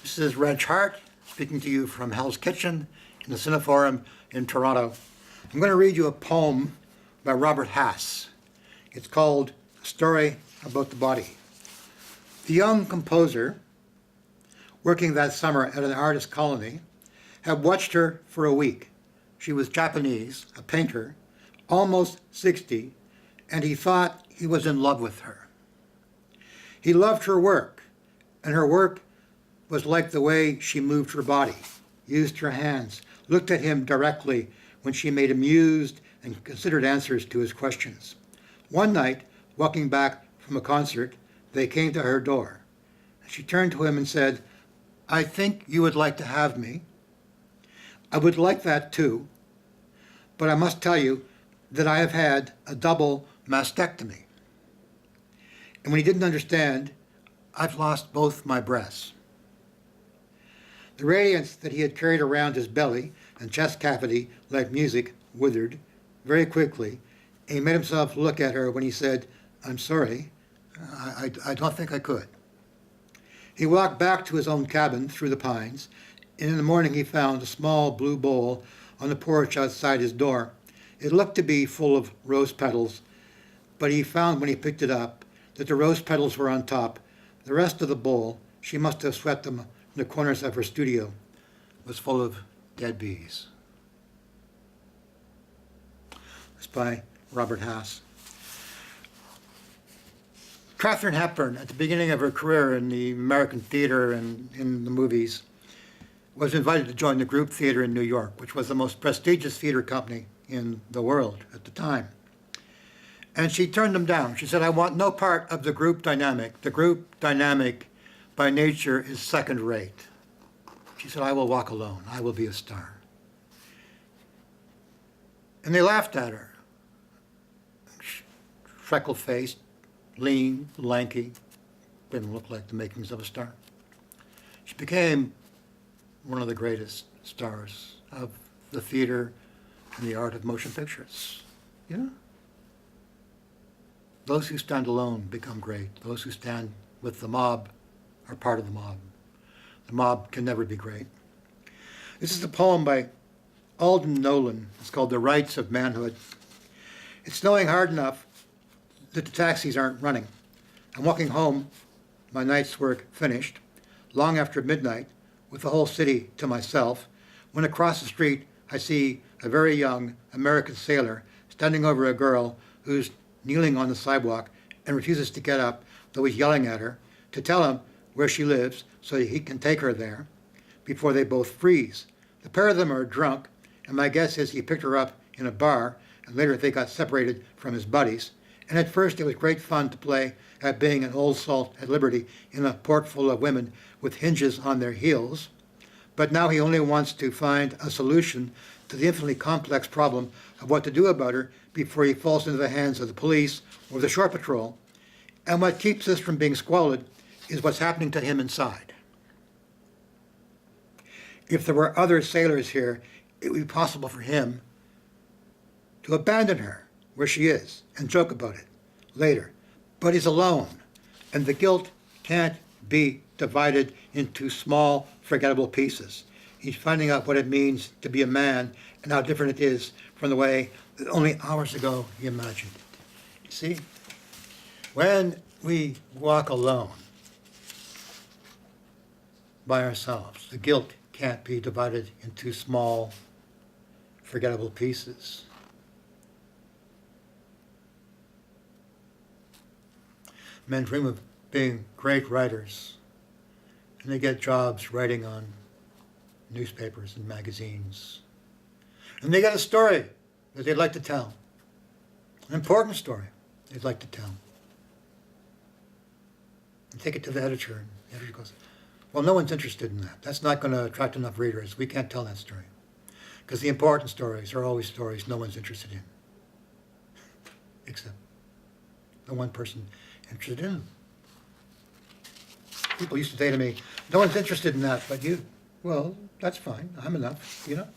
This is Reg Hart speaking to you from Hell's Kitchen in the Cineforum in Toronto. I'm going to read you a poem by Robert Haas. It's called A Story About the Body. The young composer, working that summer at an artist colony, had watched her for a week. She was Japanese, a painter, almost 60, and he thought he was in love with her. He loved her work, and her work was like the way she moved her body, used her hands, looked at him directly when she made amused and considered answers to his questions. One night, walking back from a concert, they came to her door. She turned to him and said, "I think you would like to have me. I would like that too, but I must tell you that I have had a double mastectomy. And when he didn't understand, I've lost both my breasts." The radiance that he had carried around his belly and chest cavity like music withered very quickly, and he made himself look at her when he said, "I'm sorry, I don't think I could." He walked back to his own cabin through the pines, and in the morning he found a small blue bowl on the porch outside his door. It looked to be full of rose petals, but he found when he picked it up that the rose petals were on top. The rest of the bowl, she must have swept them in the corners of her studio, was full of dead bees. It's by Robert Haas. Katharine Hepburn, at the beginning of her career in the American theater and in the movies, was invited to join the Group Theater in New York, which was the most prestigious theater company in the world at the time. And she turned them down. She said, "I want no part of the group dynamic. The group dynamic by nature is second rate." She said, "I will walk alone. I will be a star." And they laughed at her. Freckle-faced, lean, lanky, didn't look like the makings of a star. She became one of the greatest stars of the theater and the art of motion pictures. You know? Those who stand alone become great. Those who stand with the mob are part of the mob. The mob can never be great. This is a poem by Alden Nowlan. It's called The Rites of Manhood. It's snowing hard enough that the taxis aren't running. I'm walking home, my night's work finished, long after midnight, with the whole city to myself, when across the street I see a very young American sailor standing over a girl who's kneeling on the sidewalk and refuses to get up, though he's yelling at her, to tell him where she lives so he can take her there before they both freeze. The pair of them are drunk, and my guess is he picked her up in a bar, and later they got separated from his buddies. And at first it was great fun to play at being an old salt at liberty in a port full of women with hinges on their heels. But now he only wants to find a solution to the infinitely complex problem of what to do about her before he falls into the hands of the police or the shore patrol. And what keeps this from being squalid is what's happening to him inside. If there were other sailors here, it would be possible for him to abandon her where she is and joke about it later. But he's alone, and the guilt can't be divided into small, forgettable pieces. He's finding out what it means to be a man and how different it is from the way that only hours ago he imagined it. See? When we walk alone by ourselves, the guilt can't be divided into small, forgettable pieces. Men dream of being great writers, and they get jobs writing on newspapers and magazines. And they get a story that they'd like to tell, an important story they'd like to tell. And take it to the editor, and the editor goes, "Well, no one's interested in that. That's not going to attract enough readers. We can't tell that story." Because the important stories are always stories no one's interested in, except the one person interested in them. People used to say to me, "No one's interested in that, but you." Well, that's fine. I'm enough, you know?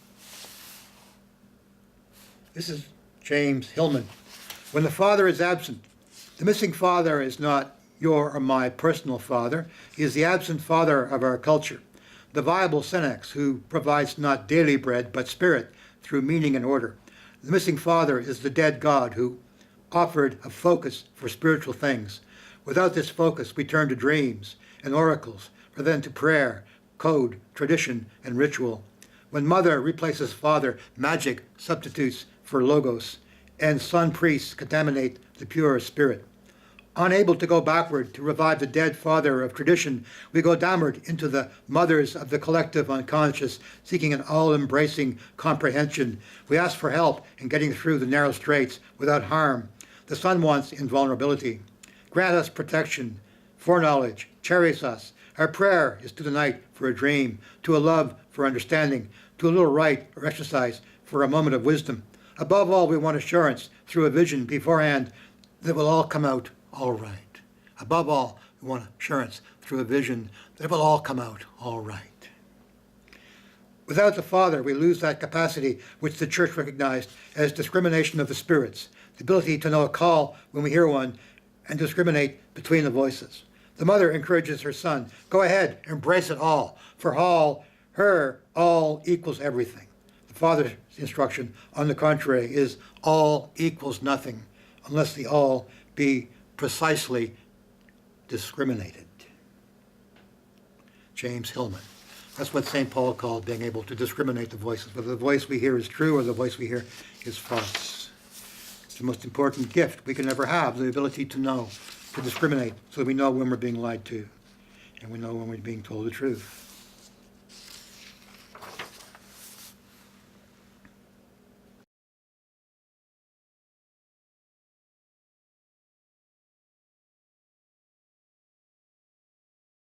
This is James Hillman. When the father is absent, the missing father is not your or my personal father. He is the absent father of our culture. The viable Senex, who provides not daily bread, but spirit through meaning and order. The missing father is the dead God who offered a focus for spiritual things. Without this focus, we turn to dreams and oracles, rather than to prayer, code, tradition, and ritual. When mother replaces father, magic substitutes for logos, and son priests contaminate the pure spirit. Unable to go backward to revive the dead father of tradition, we go downward into the mothers of the collective unconscious, seeking an all-embracing comprehension. We ask for help in getting through the narrow straits without harm. The son wants invulnerability. Grant us protection, foreknowledge, cherish us. Our prayer is to the night for a dream, to a love for understanding, to a little rite or exercise for a moment of wisdom. Above all, we want assurance through a vision beforehand that will all come out all right. Above all, we want assurance through a vision that it will all come out all right. Without the Father, we lose that capacity which the Church recognized as discrimination of the spirits, the ability to know a call when we hear one and discriminate between the voices. The mother encourages her son, go ahead, embrace it all. For her, all equals everything. The father's instruction, on the contrary, is all equals nothing, unless the all be precisely discriminated. James Hillman. That's what St. Paul called being able to discriminate the voices, whether the voice we hear is true or the voice we hear is false. It's the most important gift we can ever have, the ability to know, to discriminate, so that we know when we're being lied to, and we know when we're being told the truth.